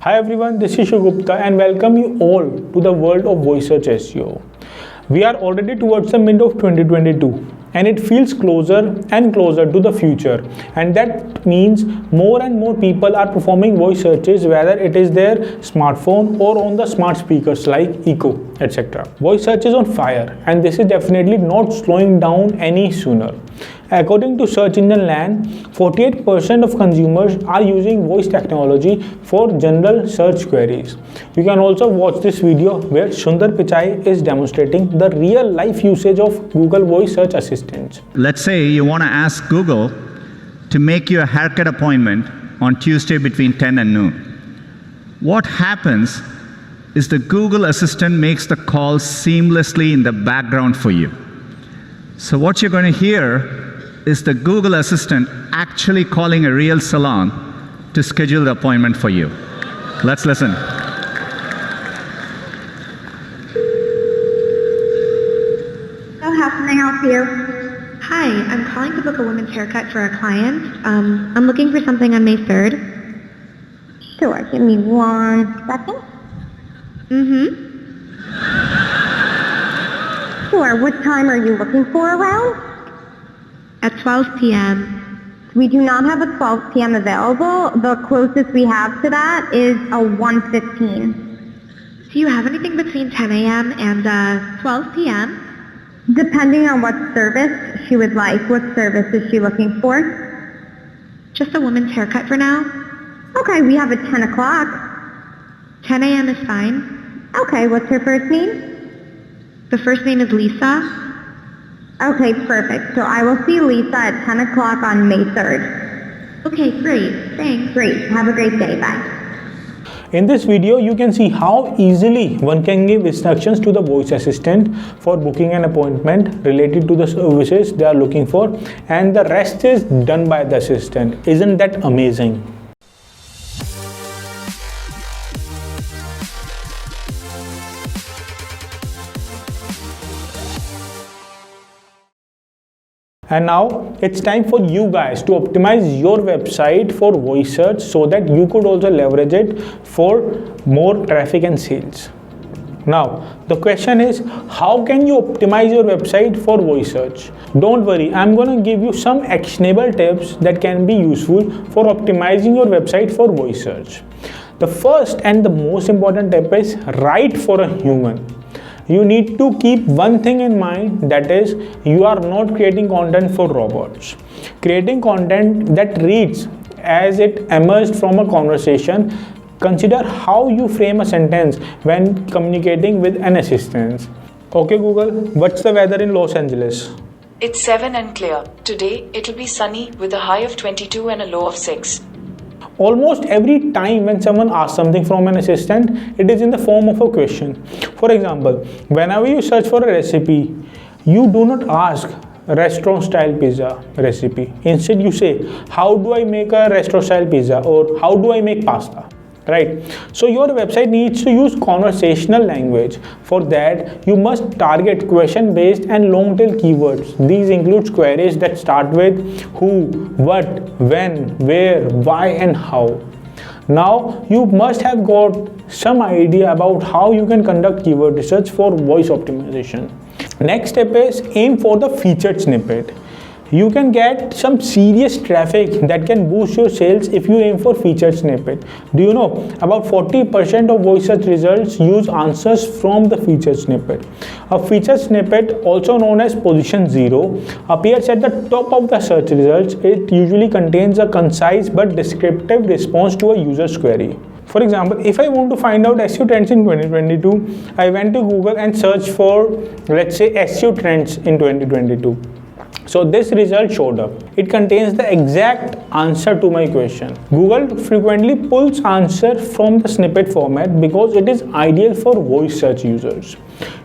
Hi everyone, this is Shiv Gupta and welcome you all to the world of voice search SEO. We are already towards the mid of 2022 and it feels closer and closer to the future, and that means more and more people are performing voice searches, whether it is their smartphone or on the smart speakers like Echo, etc. Voice search is on fire and this is definitely not slowing down any sooner. According to Search Engine Land, 48% of consumers are using voice technology for general search queries. You can also watch this video where Sundar Pichai is demonstrating the real life usage of Google Voice Search Assistant. Let's say you want to ask Google to make you a haircut appointment on Tuesday between 10 and noon. What happens is the Google Assistant makes the call seamlessly in the background for you. So what you're going to hear is the Google Assistant actually calling a real salon to schedule the appointment for you. Let's listen. So how can I help you? Hi, I'm calling to book a women's haircut for a client. I'm looking for something on May 3rd. Sure, give me 1 second. Sure, what time are you looking for around? At 12 p.m. We do not have a 12 p.m. available. The closest we have to that is a 1:15. Do you have anything between 10 a.m. and 12 p.m.? Depending on what service she would like. What service is she looking for? Just a woman's haircut for now. Okay, we have a 10 o'clock. 10 a.m. is fine. Okay, what's her first name? The first name is Lisa. Okay, perfect. So I will see Lisa at 10 o'clock on May 3rd. Okay, great. Thanks. Great. Have a great day. Bye. In this video, you can see how easily one can give instructions to the voice assistant for booking an appointment related to the services they are looking for, and the rest is done by the assistant. Isn't that amazing? And now it's time for you guys to optimize your website for voice search so that you could also leverage it for more traffic and sales. Now the question is, how can you optimize your website for voice search? Don't worry, I'm going to give you some actionable tips that can be useful for optimizing your website for voice search. The first and the most important tip is write for a human. You need to keep one thing in mind, that is, you are not creating content for robots. Creating content that reads as it emerged from a conversation. Consider how you frame a sentence when communicating with an assistant. Okay Google, what's the weather in Los Angeles? It's 7 and clear. Today it'll be sunny with a high of 22 and a low of 6. Almost every time when someone asks something from an assistant, it is in the form of a question. For example, whenever you search for a recipe, you do not ask restaurant style pizza recipe. Instead you say, how do I make a restaurant style pizza, or how do I make pasta? Right? So your website needs to use conversational language. For that, you must target question-based and long-tail keywords. These include queries that start with who, what, when, where, why, and how. Now, you must have got some idea about how you can conduct keyword research for voice optimization. Next step is aim for the featured snippet. You can get some serious traffic that can boost your sales if you aim for featured snippet. Do you know about 40% of voice search results use answers from the featured snippet? A featured snippet, also known as position 0, appears at the top of the search results. It usually contains a concise but descriptive response to a user's query. For example, if I want to find out SEO trends in 2022, I went to Google and searched for, let's say, SEO trends in 2022. So this result showed up. It contains the exact answer to my question. Google frequently pulls answer from the snippet format because it is ideal for voice search users.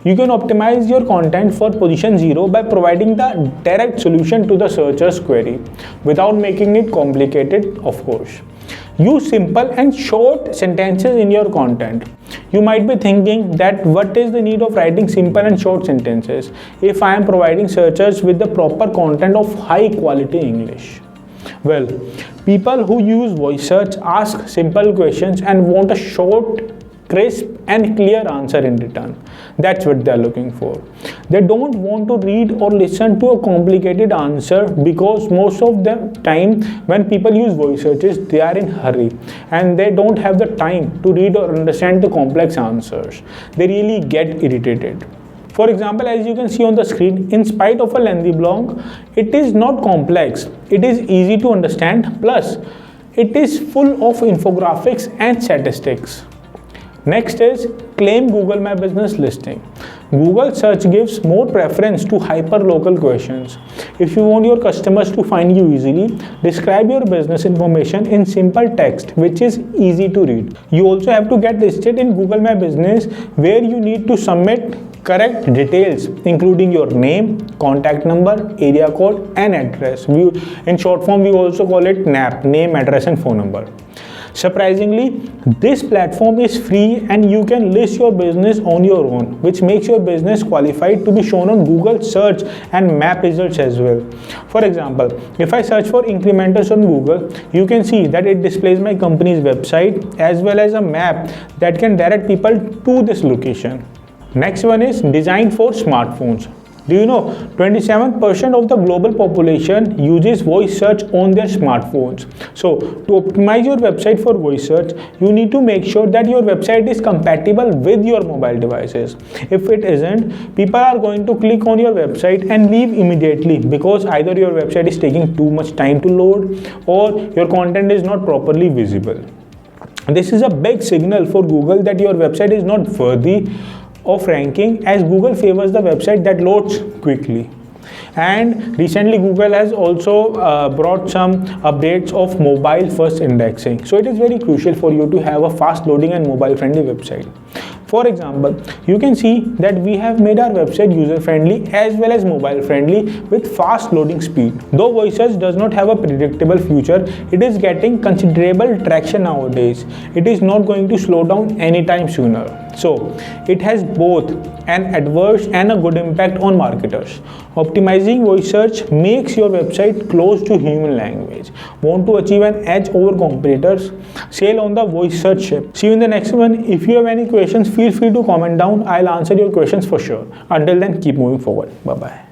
You can optimize your content for position 0 by providing the direct solution to the searcher's query without making it complicated, of course. Use simple and short sentences in your content. You might be thinking that what is the need of writing simple and short sentences if I am providing searchers with the proper content of high quality English? Well, People who use voice search ask simple questions and want a short, crisp and clear answer in return. That's what they're looking for. They don't want to read or listen to a complicated answer, because most of the time when people use voice searches, they are in hurry and they don't have the time to read or understand the complex answers. They really get irritated. For example, as you can see on the screen, in spite of a lengthy blog, it is not complex. It is easy to understand, plus it is full of infographics and statistics. Next is claim Google My Business listing. Google search gives more preference to hyper-local questions. If you want your customers to find you easily, describe your business information in simple text which is easy to read. You also have to get listed in Google My Business, where you need to submit correct details including your name, contact number, area code and address. In short form, we also call it NAP, name, address and phone number. Surprisingly, this platform is free and you can list your business on your own, which makes your business qualified to be shown on Google search and map results as well. For example, if I search for Incrementors on Google, you can see that it displays my company's website as well as a map that can direct people to this location. Next one is designed for smartphones. Do you know 27% of the global population uses voice search on their smartphones? So to optimize your website for voice search, you need to make sure that your website is compatible with your mobile devices. If it isn't, people are going to click on your website and leave immediately, because either your website is taking too much time to load or your content is not properly visible. This is a big signal for Google that your website is not worthy of ranking, as Google favors the website that loads quickly. And recently Google has also brought some updates of mobile first indexing. So it is very crucial for you to have a fast loading and mobile friendly website. For example, you can see that we have made our website user friendly as well as mobile friendly with fast loading speed. Though voice search does not have a predictable future, it is getting considerable traction nowadays. It is not going to slow down anytime sooner. So it has both an adverse and a good impact on marketers. Optimizing voice search makes your website close to human language. Want to achieve an edge over competitors? Sail on the voice search ship. See you in the next one. If you have any questions, feel free to comment down. I'll answer your questions for sure. Until then, keep moving forward. Bye bye.